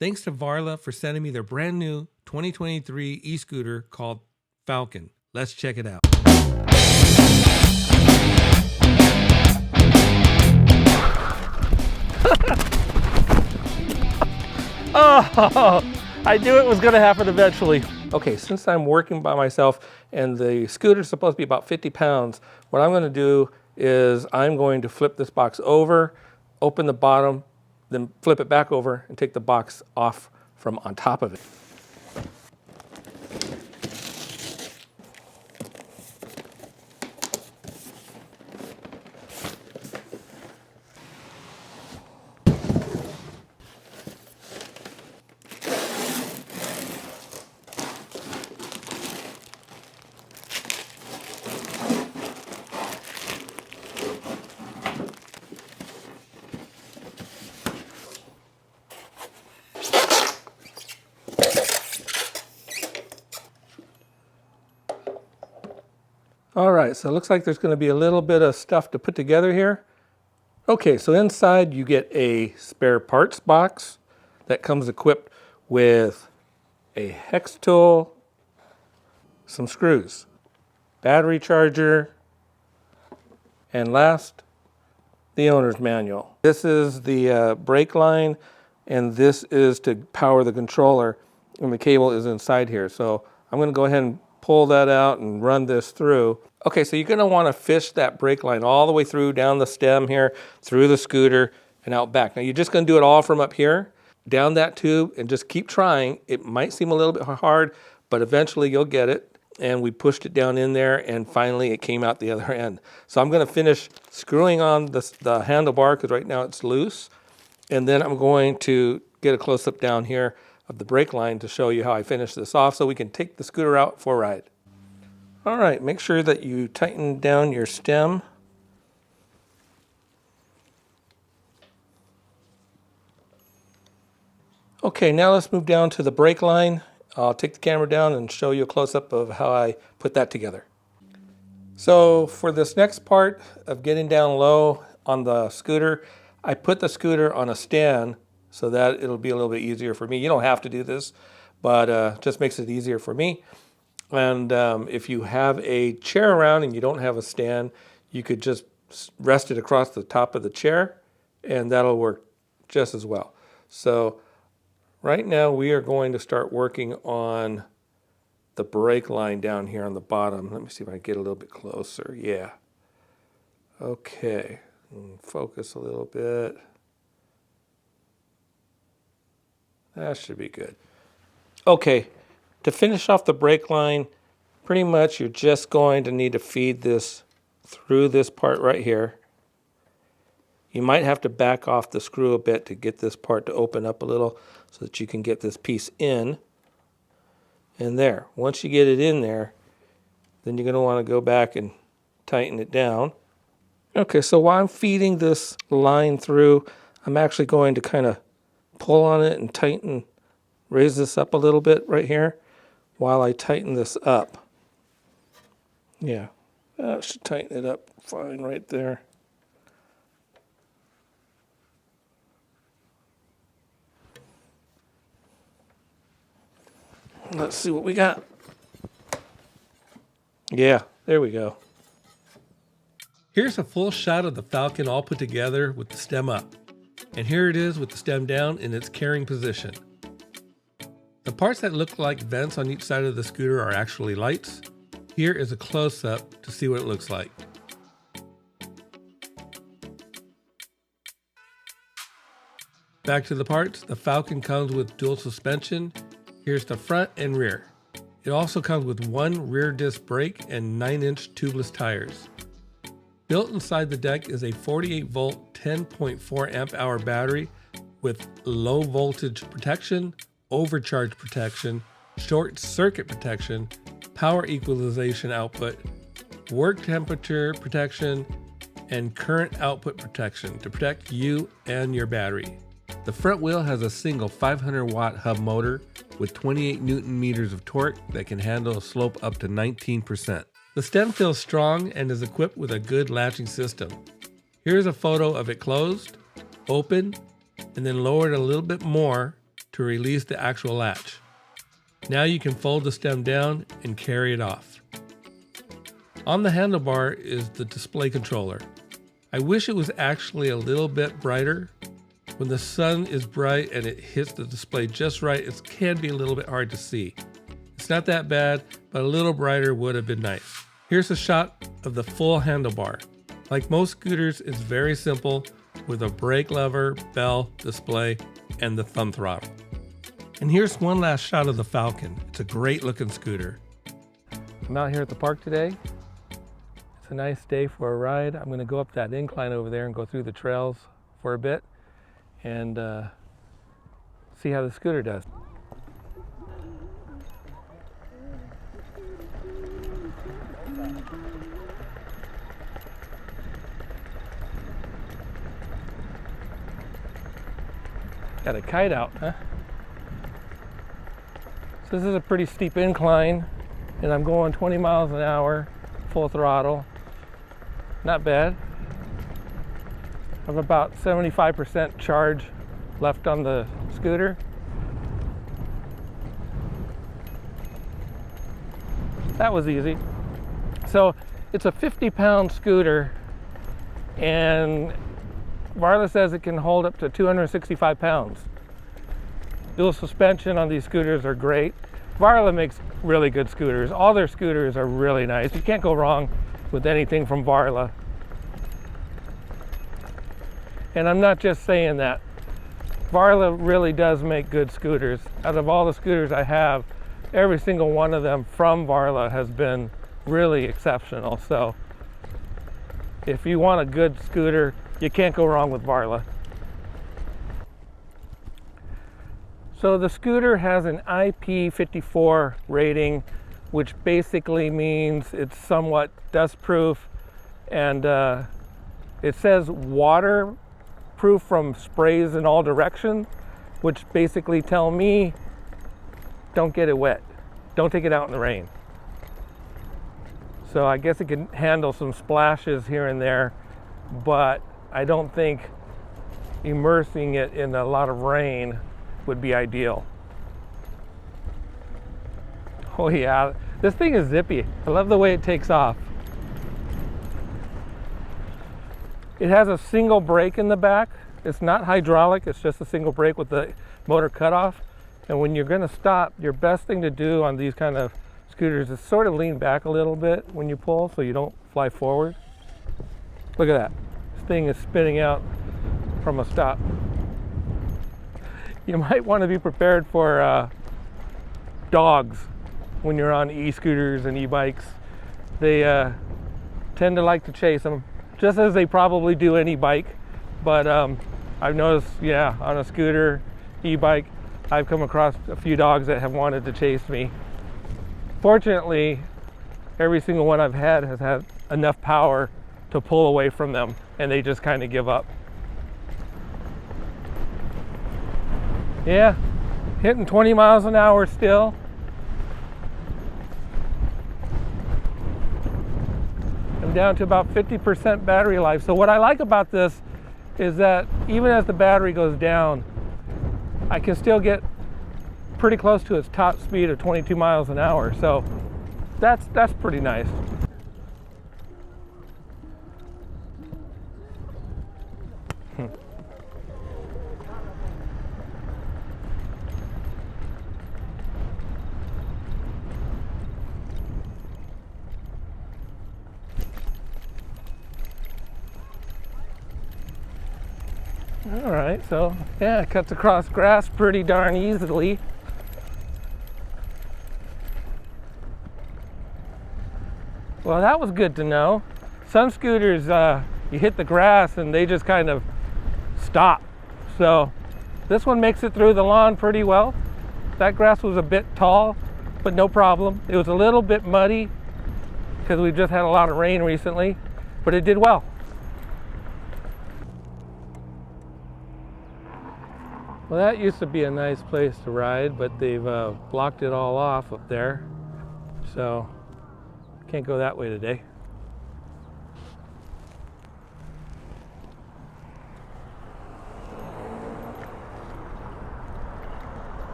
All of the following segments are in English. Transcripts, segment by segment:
Thanks to Varla for sending me their brand new 2023 e-scooter called Falcon. Let's check it out. Oh, I knew it was going to happen eventually. Okay, since I'm working by myself and the scooter's supposed to be about 50 pounds, what I'm going to do is I'm going to flip this box over, open the bottom, then flip it back over and take the box off from on top of it. All right, so it looks like there's going to be a little bit of stuff to put together here. Okay, so inside you get a spare parts box that comes equipped with a hex tool, some screws, battery charger, and last, the owner's manual. This is the brake line, and this is to power the controller, and the cable is inside here. So I'm going to go ahead and pull that out and run this through. Okay, so you're going to want to fish that brake line all the way through, down the stem here, through the scooter, and out back. Now you're just going to do it all from up here, down that tube, and just keep trying. It might seem a little bit hard, but eventually you'll get it. And we pushed it down in there, and finally it came out the other end. So I'm going to finish screwing on the handlebar, because right now it's loose. And then I'm going to get a close-up down here of the brake line to show you how I finish this off so we can take the scooter out for a ride. All right, make sure that you tighten down your stem. Okay, now let's move down to the brake line. I'll take the camera down and show you a close-up of how I put that together. So for this next part of getting down low on the scooter, I put the scooter on a stand so that it'll be a little bit easier for me. You don't have to do this, but just makes it easier for me. And if you have a chair around and you don't have a stand, you could just rest it across the top of the chair, and that'll work just as well. So right now we are going to start working on the brake line down here on the bottom. Let me see if I can get a little bit closer. Yeah. Okay. Focus a little bit. That should be good. Okay. To finish off the brake line, pretty much you're just going to need to feed this through this part right here. You might have to back off the screw a bit to get this part to open up a little so that you can get this piece in. And there, once you get it in there, then you're going to want to go back and tighten it down. Okay, so while I'm feeding this line through, I'm actually going to kind of pull on it and tighten, raise this up a little bit right here while I tighten this up. Yeah, that should tighten it up fine right there. Let's see what we got. Yeah, there we go. Here's a full shot of the Falcon all put together with the stem up. And here it is with the stem down in its carrying position. The parts that look like vents on each side of the scooter are actually lights. Here is a close-up to see what it looks like. Back to the parts, the Falcon comes with dual suspension. Here's the front and rear. It also comes with one rear disc brake and 9-inch tubeless tires. Built inside the deck is a 48-volt, 10.4 amp-hour battery with low voltage protection, overcharge protection, short circuit protection, power equalization output, work temperature protection, and current output protection to protect you and your battery. The front wheel has a single 500-watt hub motor with 28 Newton meters of torque that can handle a slope up to 19%. The stem feels strong and is equipped with a good latching system. Here's a photo of it closed, open, and then lowered a little bit more to release the actual latch. Now you can fold the stem down and carry it off. On the handlebar is the display controller. I wish it was actually a little bit brighter. When the sun is bright and it hits the display just right, it can be a little bit hard to see. It's not that bad, but a little brighter would have been nice. Here's a shot of the full handlebar. Like most scooters, it's very simple with a brake lever, bell, display, and the thumb throttle. And here's one last shot of the Falcon. It's a great looking scooter. I'm out here at the park today. It's a nice day for a ride. I'm going to go up that incline over there and go through the trails for a bit and see how the scooter does. Got a kite out, huh? So this is a pretty steep incline, and I'm going 20 miles an hour, full throttle. Not bad. I have about 75% charge left on the scooter. That was easy. So it's a 50-pound scooter, and Varla says it can hold up to 265 pounds. Dual suspension on these scooters are great. Varla makes really good scooters. All their scooters are really nice. You can't go wrong with anything from Varla. And I'm not just saying that. Varla really does make good scooters. Out of all the scooters I have, every single one of them from Varla has been really exceptional. So if you want a good scooter, you can't go wrong with Varla. So the scooter has an IP54 rating, which basically means it's somewhat dustproof, and it says waterproof from sprays in all directions, which basically tell me don't get it wet. Don't take it out in the rain. So I guess it can handle some splashes here and there, but I don't think immersing it in a lot of rain would be ideal. Oh yeah, this thing is zippy. I love the way it takes off. It has a single brake in the back. It's not hydraulic, it's just a single brake with the motor cutoff. And when you're gonna stop, your best thing to do on these kind of scooters is sort of lean back a little bit when you pull so you don't fly forward. Look at that. This thing is spinning out from a stop. You might want to be prepared for dogs when you're on e-scooters and e-bikes. They tend to like to chase them, just as they probably do any bike. But I've noticed, yeah, on a scooter, e-bike, I've come across a few dogs that have wanted to chase me. Fortunately, every single one I've had has had enough power to pull away from them, and they just kind of give up. Yeah, hitting 20 miles an hour still. I'm down to about 50% battery life. So what I like about this is that even as the battery goes down, I can still get pretty close to its top speed of 22 miles an hour. So that's pretty nice. All right, so yeah, it cuts across grass pretty darn easily. Well, that was good to know. Some scooters, you hit the grass and they just kind of stop. So this one makes it through the lawn pretty well. That grass was a bit tall, but no problem. It was a little bit muddy because we've just had a lot of rain recently, but it did well. Well, that used to be a nice place to ride, but they've blocked it all off up there. So can't go that way today.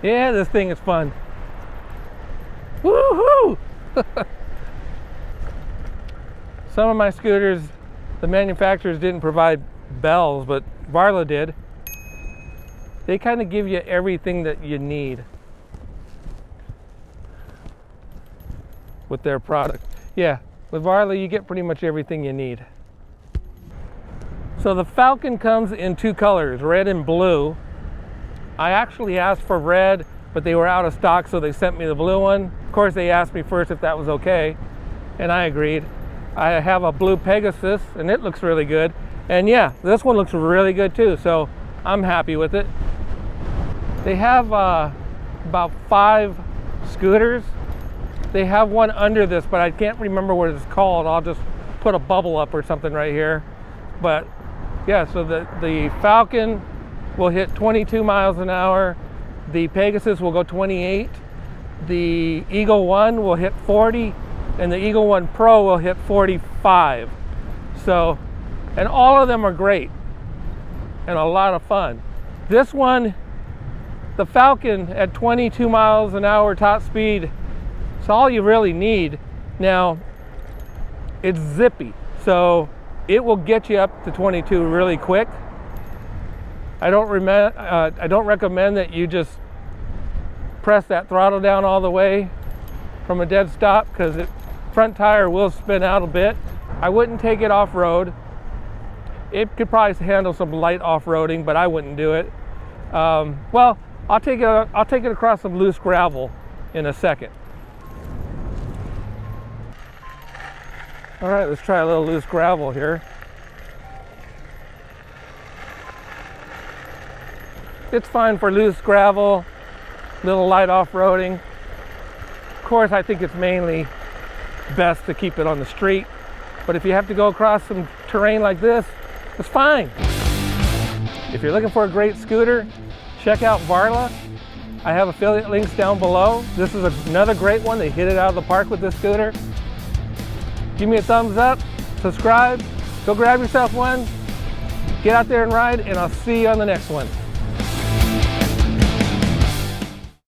Yeah, this thing is fun. Woohoo! Some of my scooters, the manufacturers didn't provide bells, but Varla did. They kind of give you everything that you need with their product. Yeah, with Varla you get pretty much everything you need. So the Falcon comes in two colors, red and blue. I actually asked for red, but they were out of stock, so they sent me the blue one. Of course, they asked me first if that was okay, and I agreed. I have a blue Pegasus, and it looks really good. And yeah, this one looks really good too, so I'm happy with it. They have about 5 scooters. They have one under this, but I can't remember what it's called. I'll just put a bubble up or something right here. But yeah, so the Falcon will hit 22 miles an hour. The Pegasus will go 28. The Eagle One will hit 40, and the Eagle One Pro will hit 45. So, and all of them are great and a lot of fun. This one, the Falcon at 22 miles an hour top speed, it's all you really need. Now, it's zippy, so it will get you up to 22 really quick. I don't recommend that you just press that throttle down all the way from a dead stop, because the front tire will spin out a bit. I wouldn't take it off-road. It could probably handle some light off-roading, but I wouldn't do it. Well, I'll take it across some loose gravel in a second. All right, let's try a little loose gravel here. It's fine for loose gravel, little light off-roading. Of course, I think it's mainly best to keep it on the street, but if you have to go across some terrain like this, it's fine. If you're looking for a great scooter, check out Varla. I have affiliate links down below. This is another great one. They hit it out of the park with this scooter. Give me a thumbs up, subscribe, go grab yourself one, get out there and ride, and I'll see you on the next one.